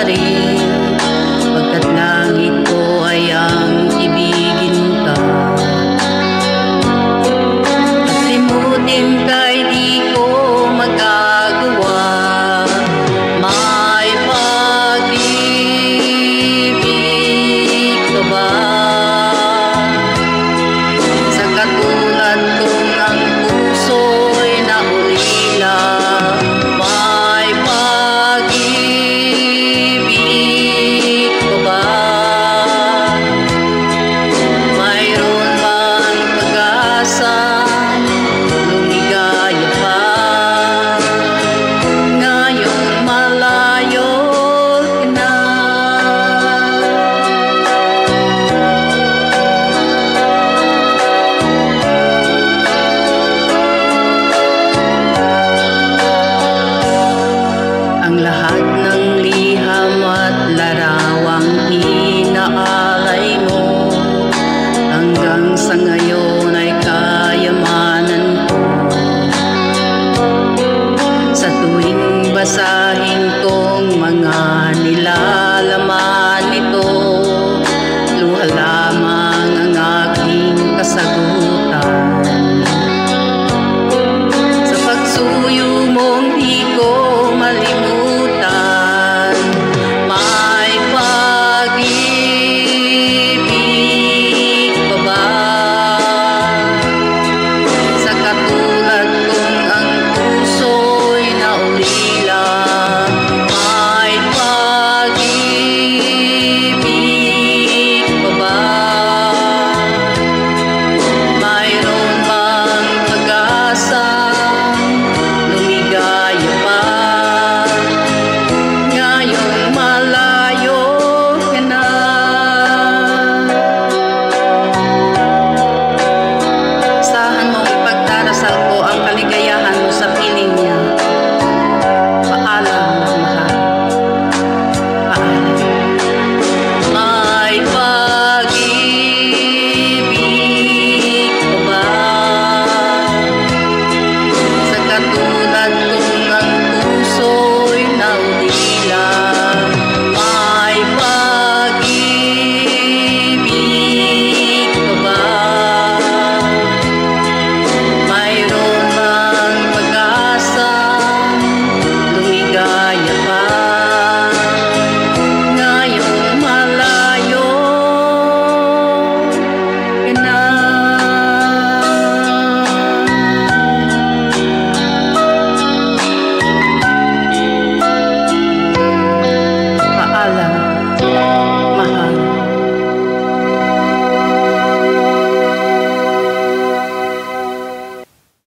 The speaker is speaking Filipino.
rin, pagkat langit ko ay ang ibigin ka. At limutin ka'y di ko magagawa, may pag-ibig ka ba? Sa katulad kong ang puso'y naulila, may pag-ibig ka ba? Mayroon bang pag-asang lumigaya pa? Ngayong malayo ka na. Ang lahat ng liham at larawang inaalay mo, hanggang sa ngayon ay kayamanan ko. Sa tuwing basa